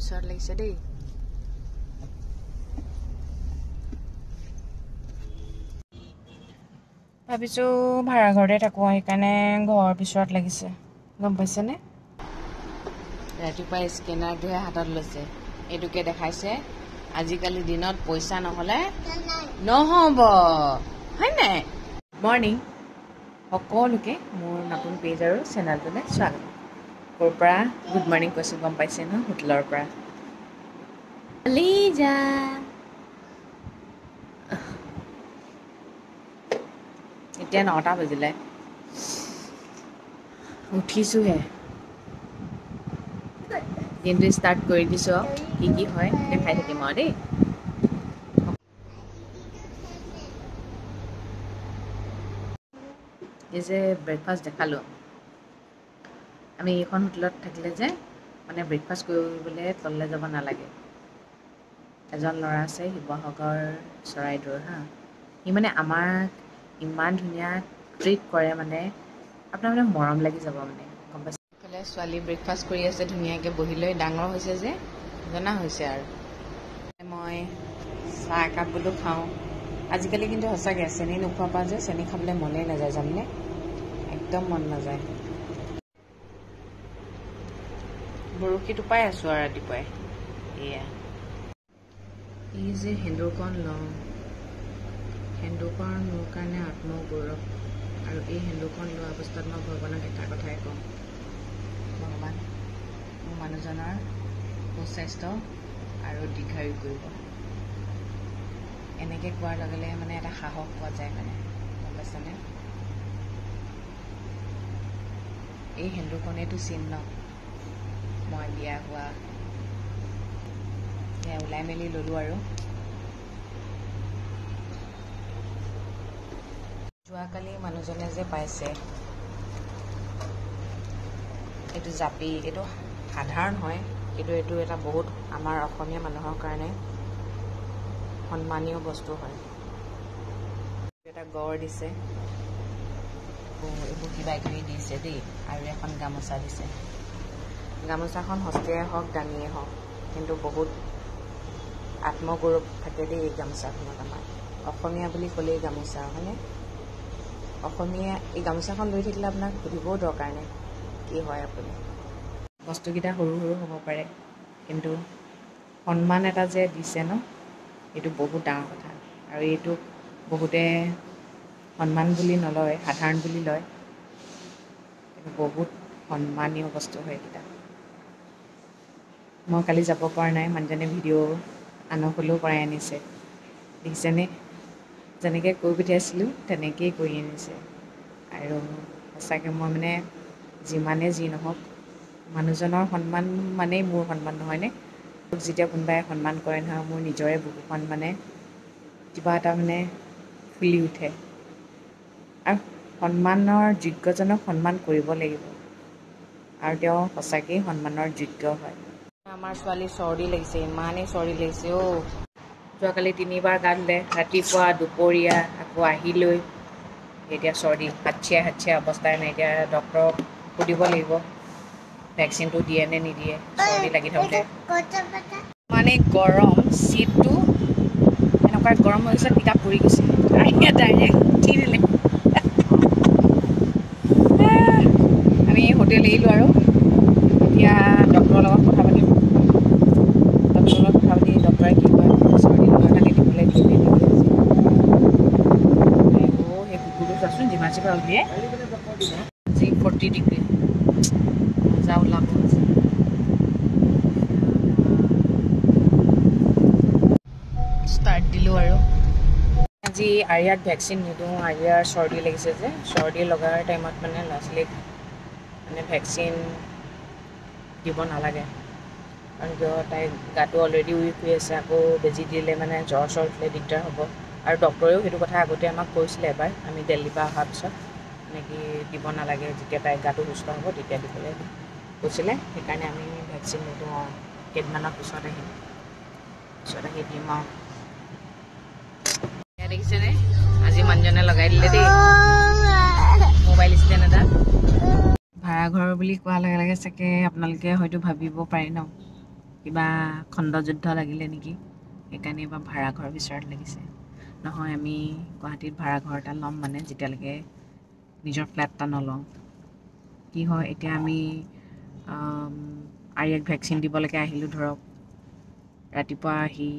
পিছত লাগিছে দেই ভাবিছোঁ ভাড়া ঘৰতে থাকোঁ সেইকাৰণে ঘৰৰ পিছত লাগিছে গম পাইছেনে ৰাতিপুৱা স্কেনাৰটোহে হাতত লৈছে এইটোকে দেখাইছে আজিকালি দিনত পইচা নহ'লে নহ'ব হয় নাই মৰ্ণিং সকলোকে মোৰ নতুন পেজ আৰু চেনেলটোলৈ স্বাগতম ক'ৰ পৰা গুড মৰ্ণিং কৈছোঁ গম পাইছে ন হোটেলৰ পৰা লিজা এতিয়া 9টা বাজিলে উঠিছোঁহে দিনটো ষ্টাৰ্ট কৰি দিছোঁ কি কি হয় দেখাই থাকিম আৰু দেই এই যে ব্ৰেকফাষ্ট দেখালোঁ আমি এইখন হোটেলত থাকিলে যে মানে ব্ৰেকফাষ্ট কৰিবলৈ তললৈ যাব নালাগে এজন ল'ৰা আছে শিৱসাগৰ চৰাইদেউৰ সি মানে আমাক ইমান ধুনীয়া ট্ৰিট কৰে মানে আপোনাৰ মানে মৰম লাগি যাব মানে গম পাইছে এইফালে ছোৱালী ব্ৰেকফাষ্ট কৰি আছে ধুনীয়াকৈ বহি লৈ ডাঙৰ হৈছে যে জনা হৈছে আৰু মই চাহ একাপ বোলো খাওঁ আজিকালি কিন্তু সঁচাকৈ চেনি নোখোৱাৰ পৰা যে চেনি খাবলৈ মনেই নাযায় জানেনে একদম মন নাযায় বৰশীটো পাই আছোঁ আৰু ৰাতিপুৱাই এয়া এই যে সেন্দুৰকণ লওঁ সেন্দুৰকণ মোৰ কাৰণে আত্মগৌৰৱ আৰু এই সেন্দুৰকণ লোৱা অৱস্থাত মই ভগৱানক এটা কথাই কওঁ ভগৱান মোৰ মানুহজনৰ সুস্বাস্থ্য আৰু দীৰ্ঘায়ু কৰিব এনেকৈ কোৱাৰ লগে লগে মানে এটা সাহস পোৱা যায় মানে গম পাইছেনে এই সেন্দুৰকণেইটো চিহ্ন মই বিয়া হোৱা ওলাই মেলি ল'লোঁ আৰু যোৱাকালি মানুহজনে যে পাইছে এইটো জাপি এইটো সাধাৰণ হয় কিন্তু এইটো এটা বহুত আমাৰ অসমীয়া মানুহৰ কাৰণে সন্মানীয় বস্তু হয় এটা গড় দিছে এইবোৰ কিবা কিবি দিছে দেই আৰু এখন গামোচা দিছে গামোচাখন সস্তীয়াই হওক দামীয়ে হওক কিন্তু বহুত আত্মগৌৰৱ থাকে দেই এই গামোচাখনত আমাৰ অসমীয়া বুলি ক'লেই গামোচা হয়নে অসমীয়া এই গামোচাখন লৈ থাকিলে আপোনাক সুধিবও দৰকাৰ নাই কি হয় আপুনি বস্তুকেইটা সৰু সৰু হ'ব পাৰে কিন্তু সন্মান এটা যে দিছে ন এইটো বহুত ডাঙৰ কথা আৰু এইটোক বহুতে সন্মান বুলি নলয় সাধাৰণ বুলি লয় কিন্তু বহুত সন্মানীয় বস্তু হয় এইকেইটা মই কালি যাব পৰা নাই মানুহজনে ভিডিঅ' আনকলৈও কৰাই আনিছে দেখিছেনে যেনেকৈ কৈ পঠিয়াইছিলোঁ তেনেকেই কৰি আনিছে আৰু সঁচাকৈ মই মানে যিমানে যি নহওক মানুহজনৰ সন্মান মানেই মোৰ সন্মান নহয়নে যেতিয়া কোনোবাই সন্মান কৰে নহয় মোৰ নিজৰে বুকুখন মানে কিবা এটা মানে ফুলি উঠে আৰু সন্মানৰ যোগ্যজনক সন্মান কৰিব লাগিব আৰু তেওঁ সঁচাকেই সন্মানৰ যোগ্য হয় আমাৰ ছোৱালী চৰ্দি লাগিছে ইমানেই চৰ্দি লাগিছে যোৱাকালি 3বাৰ গা ধুলে ৰাতিপুৱা দুপৰীয়া আকৌ আহিলৈ এতিয়া চৰ্দি হাতছিয়া অৱস্থাই নাই এতিয়া ডক্তৰক সুধিব লাগিব ভেকচিনটো দিয়ে নে নিদিয়ে চৰ্দি লাগি থাকোঁতে মানে গৰম চিটটো এনেকুৱা গৰম হৈ গৈছে পিঠা পৰি গৈছে ডাইৰেক্ট উঠি দিলে আমি হোটেল এৰিলোঁ আৰু এতিয়া ডক্তৰৰ লগত কথা পাতিম ডক্তৰে কি কয় চৰ্দি লগা কাটি দিবলৈ দিয়ে সেই কুকুৰটো চোৱাচোন যিমান চিপা উলিয়াই আজি 40 ডিগ্ৰী মজা ওলাব ষ্টাৰ্ট দিলোঁ আৰু আজি আৰিয়াক ভেকচিন নিদিওঁ আৰিয়াৰ চৰ্দি লাগিছে যে চৰ্দি লগাৰ টাইমত মানে ল'ৰা ছোৱালীক মানে ভেকচিন দিব নালাগে কাৰণ কিয় তাই গাটো অলৰেডি উইক হৈ আছে আকৌ বেজি দিলে মানে জ্বৰ উঠিলে দিগদাৰ হ'ব আৰু ডক্তৰেও সেইটো কথা আগতে আমাক কৈছিলে এবাৰ আমি দিল্লীৰ পৰা অহাৰ পিছত এনেকৈ দিব নালাগে যেতিয়া তাই গাটো সুস্থ হ'ব তেতিয়া দিবলৈ কৈছিলে সেইকাৰণে আমি ভেকচিন নিদিওঁ কেইদিনমানৰ পিছত আহি দিম আৰু দেখিছেনে আজি মানুহজনে লগাই দিলে দেই মোবাইল ষ্টেণ্ড এটা ভাড়াঘৰ বুলি কোৱাৰ লগে লগে চাগে আপোনালোকে হয়তো ভাবিব পাৰে ন কিবা খণ্ডযুদ্ধ লাগিলে নেকি সেইকাৰণে এবাৰ ভাড়াঘৰ বিচৰাত লাগিছে নহয় আমি গুৱাহাটীত ভাড়াঘৰ এটা ল'ম মানে যেতিয়ালৈকে নিজৰ ফ্লেট এটা নলওঁ কি হয় এতিয়া আমি আৰিয়াক ভেকচিন দিবলৈকে আহিলোঁ ধৰক ৰাতিপুৱা আহি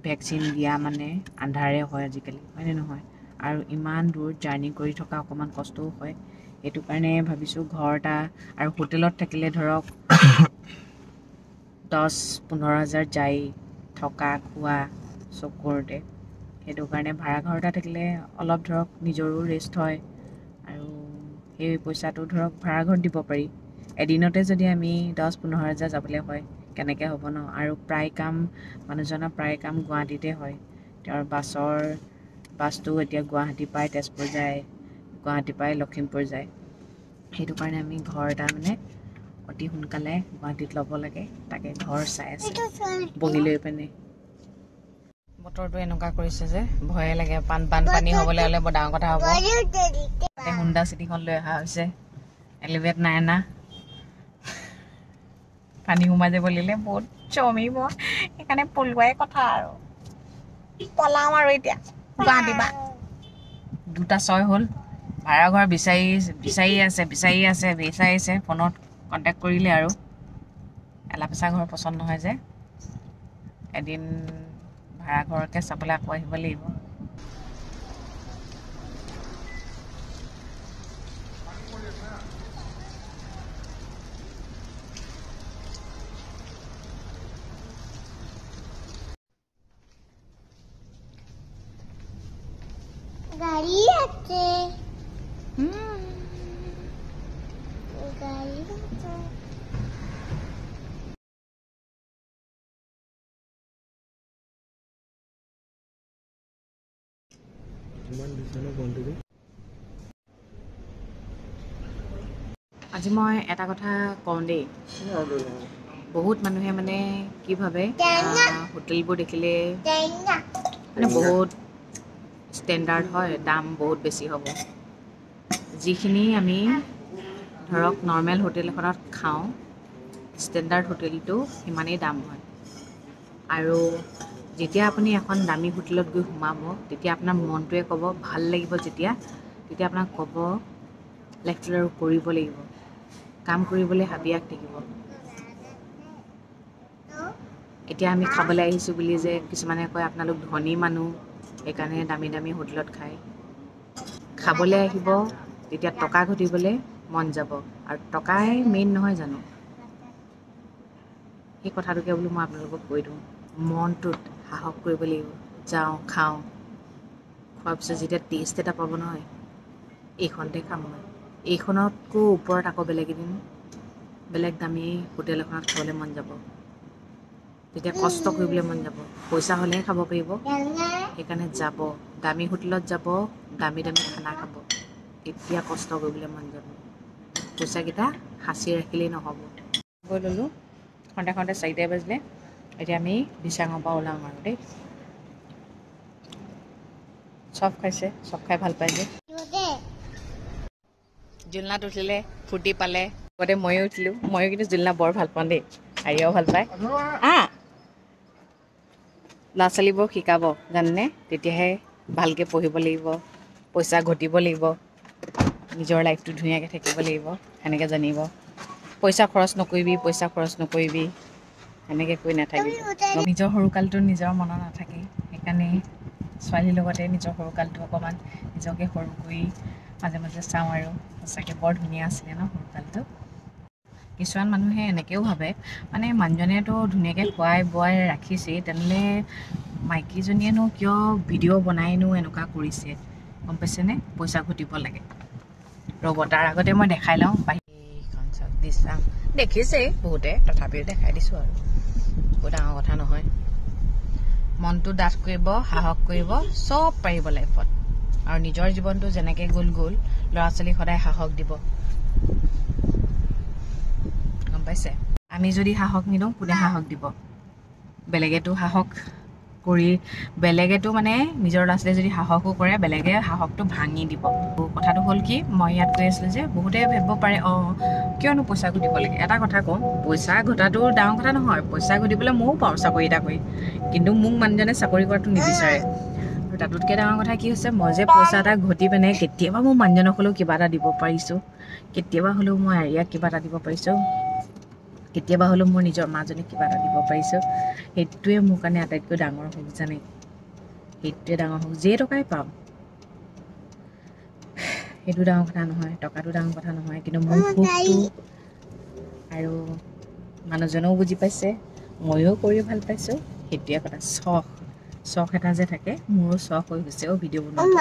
ভেকচিন দিয়া মানে আন্ধাৰে হয় আজিকালি হয়নে নহয় আৰু ইমান দূৰ জাৰ্ণি কৰি থকা অকণমান কষ্টও হয় সেইটো কাৰণে ভাবিছোঁ ঘৰ এটা আৰু হোটেলত থাকিলে ধৰক 10-15 হাজাৰ যায় থকা খোৱা চব কৰোঁতে সেইটো কাৰণে ভাড়াঘৰ এটা থাকিলে অলপ ধৰক নিজৰো ৰেষ্ট হয় আৰু সেই পইচাটো ধৰক ভাড়াঘৰত দিব পাৰি এদিনতে যদি আমি 10-15 হাজাৰ যাবলৈ হয় কেনেকৈ হ'ব ন আৰু প্ৰায় কাম মানুহজনৰ প্ৰায় কাম গুৱাহাটীতে হয় তেওঁৰ বাছটো এতিয়া গুৱাহাটী পাই তেজপুৰ যায় গুৱাহাটী পাই লখিমপুৰ যায় সেইটো কাৰণে আমি ঘৰ এটা মানে অতি সোনকালে গুৱাহাটীত ল'ব লাগে তাকে ঘৰ চাই আছে বহি লৈ পিনে বতৰটো এনেকুৱা কৰিছে যে ভয়ে লাগে বানপানী হ'বলৈ হ'লে বৰ ডাঙৰ কথা হ'ব হুণ্ডা চিটিখন লৈ অহা হৈছে এলিভেট নাই না পানী সোমাই যাব লাগিলে বহুত জমিব সেইকাৰণে পলোৱাই কথা আৰু পলাওঁ আৰু এতিয়া গুৱাহাটীৰ পৰা 2:06 হ'ল ভাড়াঘৰ বিচাৰি আছে ফোনত কণ্টেক্ট কৰিলে আৰু এলাপেচা ঘৰ পচন্দ নহয় যে এদিন ভাড়াঘৰকে চাবলৈ আকৌ আহিব লাগিব গাড়ী আছে গাড়ী আছে আজি মই এটা কথা কওঁ দেই বহুত মানুহে মানে কি ভাবে হোটেলবোৰ দেখিলে মানে বহুত ষ্টেণ্ডাৰ্ড হয় দাম বহুত বেছি হ'ব যিখিনি আমি ধৰক নৰ্মেল হোটেল এখনত খাওঁ ষ্টেণ্ডাৰ্ড হোটেলটো সিমানেই দাম হয় আৰু যেতিয়া আপুনি এখন দামী হোটেলত গৈ সোমাব তেতিয়া আপোনাৰ মনটোৱে ক'ব ভাল লাগিব তেতিয়া আপোনাক ক'ব লাগিলে আৰু কৰিব লাগিব কাম কৰিবলৈ হাবিয়াস থাকিব এতিয়া আমি খাবলৈ আহিছোঁ বুলি যে কিছুমানে কয় আপোনালোক ধনী মানুহ সেইকাৰণে দামী দামী হোটেলত খায় খাবলৈ আহিব তেতিয়া টকা ঘটিবলৈ মন যাব আৰু টকাই মেইন নহয় জানো সেই কথাটোকে বোলো মই আপোনালোকক কৈ দিওঁ মনটোত সাহস কৰিব লাগিব যাওঁ খাওঁ খোৱাৰ পিছত যেতিয়া টেষ্ট এটা পাব নহয় এইখনতে খাম মই এইখনতকৈ ওপৰত আকৌ বেলেগ দামী হোটেল এখনত খাবলৈ মন যাব তেতিয়া কষ্ট কৰিবলৈ মন যাব পইচা হ'লেহে খাব পাৰিব সেইকাৰণে যাব দামী হোটেলত যাব দামী খানা খাব তেতিয়া কষ্ট কৰিবলৈ মন যাব পইচাকেইটা সাঁচি ৰাখিলেই নহ'ব গৈ ল'লোঁ খন্তে 4টাই বাজিলে এতিয়া আমি বিশাঙৰ পৰা ওলাম আৰু দেই চব খাইছে চব খাই ভাল পাই যে জুলনাত উঠিলে ফূৰ্তি পালে আগতে ময়ো উঠিলোঁ ময়ো কিন্তু জুলনা বৰ ভাল পাওঁ দেই আৰিয়াও ভাল পায় ল'ৰা ছোৱালীবোৰক শিকাব জানেনে তেতিয়াহে ভালকৈ পঢ়িব লাগিব পইচা ঘটিব লাগিব নিজৰ লাইফটো ধুনীয়াকৈ থাকিব লাগিব সেনেকৈ জানিব পইচা খৰচ নকৰিবি সেনেকৈ কৈ নাথাকিব নিজৰ সৰুকালটো নিজৰ মনত নাথাকে সেইকাৰণে ছোৱালীৰ লগতে নিজৰ সৰুকালটো অকণমান নিজকে সৰু কৰি মাজে মাজে চাওঁ আৰু সঁচাকৈ বৰ ধুনীয়া আছিলে ন সৰুকালটো কিছুমান মানুহে এনেকৈও ভাবে মানে মানুহজনেতো ধুনীয়াকৈ খোৱাই বোৱাই ৰাখিছেই তেনেহ'লে মাইকীজনীয়েনো কিয় ভিডিঅ' বনাইনো এনেকুৱা কৰিছে গম পাইছেনে পইচা ঘটিব লাগে ৰ'ব তাৰ আগতে মই দেখাই লওঁ বাহিৰখন চাওক দিচাম দেখিছেই বহুতে তথাপিও দেখাই দিছোঁ আৰু একো ডাঙৰ কথা নহয় মনটো ডাঠ কৰিব সাহস কৰিব চব পাৰিব লাইফত আৰু নিজৰ জীৱনটো যেনেকৈ গ'ল ল'ৰা ছোৱালীক সদায় সাহস দিব গম পাইছে আমি যদি সাহস নিদিওঁ কোনে সাহস দিব বেলেগেতো সাহস কৰি বেলেগেতো মানে নিজৰ ল'ৰা ছোৱালীয়ে যদি সাহসো কৰে বেলেগে সাহসটো ভাঙি দিব। কথাটো হ'ল কি মই ইয়াত কৈ আছিলোঁ যে বহুতে ভাবিব পাৰে কিয়নো পইচা ঘটিব লাগে। এটা কথা কওঁ, পইচা ঘটাটো ডাঙৰ কথা নহয়। পইচা ঘটিবলৈ ময়ো পাওঁ চাকৰি এটা কৰি, কিন্তু মোক মানুহজনে চাকৰি কৰাটো নিবিচাৰে। আৰু তাতোতকৈ ডাঙৰ কথা কি হৈছে, মই যে পইচা এটা ঘটি পিনে কেতিয়াবা মোৰ মানুহজনক হ'লেও কিবা এটা দিব পাৰিছোঁ, কেতিয়াবা হ'লেও মই আৰিয়াক কিবা এটা দিব পাৰিছোঁ, কেতিয়াবা হ'লেও মোৰ নিজৰ মাজনীক কিবা এটা দিব পাৰিছোঁ। সেইটোৱে মোৰ কাৰণে আটাইতকৈ ডাঙৰ সুখ জানে। সেইটোৱে ডাঙৰ সুখ। যেই টকাই পাওঁ সেইটো ডাঙৰ কথা নহয়, টকাটো ডাঙৰ কথা নহয়, কিন্তু মোৰ সুখটো আৰু মানুহজনেও বুজি পাইছে, ময়ো কৰি ভাল পাইছোঁ। সেইটোৱে কথা। চখ এটা যে থাকে, মোৰো চখ হৈ গৈছে ভিডিঅ' বনোৱাটো।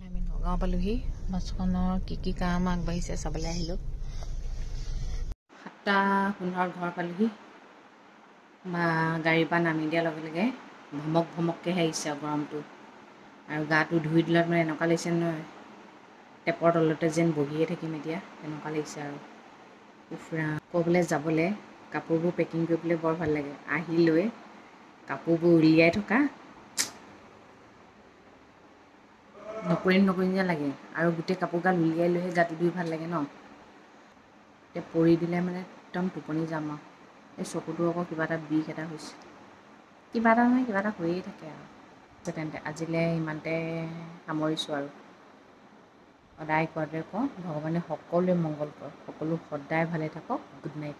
আমি নগাঁও পালোহি, বাছখনৰ কি কাম আগবাঢ়িছে চাবলৈ আহিলোঁ। 7:15 ঘৰ পালোহি। বা গাড়ীৰ পৰা নামি দিয়াৰ লগে লগে ভমককৈ আহিছে গৰমটো, আৰু গাটো ধুই দিলত মানে এনেকুৱা লাগিছে নহয়, টেপৰ তলতে যেন বহিয়ে থাকিম এতিয়া, তেনেকুৱা লাগিছে আৰু। উফৰা ক'বলৈ যাবলৈ কাপোৰবোৰ পেকিং কৰিবলৈ বৰ ভাল লাগে। আহি লৈ কাপোৰবোৰ উলিয়াই থকা নকৰিম যেন লাগে, আৰু গোটেই কাপোৰগাল উলিয়াই লৈহে গাটো ধুই ভাল লাগে ন। এতিয়া পৰি দিলে মানে একদম টোপনি যাম আৰু। এই চকুটো আকৌ কিবা এটা বিষ এটা হৈছে, কিবা এটা নহয় কিবা এটা হৈয়ে থাকে আৰু। তেন্তে আজিলৈ ইমানতে সামৰিছোঁ আৰু। সদায় কোৱাটোৱে কওঁ, ভগৱানে সকলোৱে মংগল কৰক, সকলো সদায় ভালে থাকক। Good night.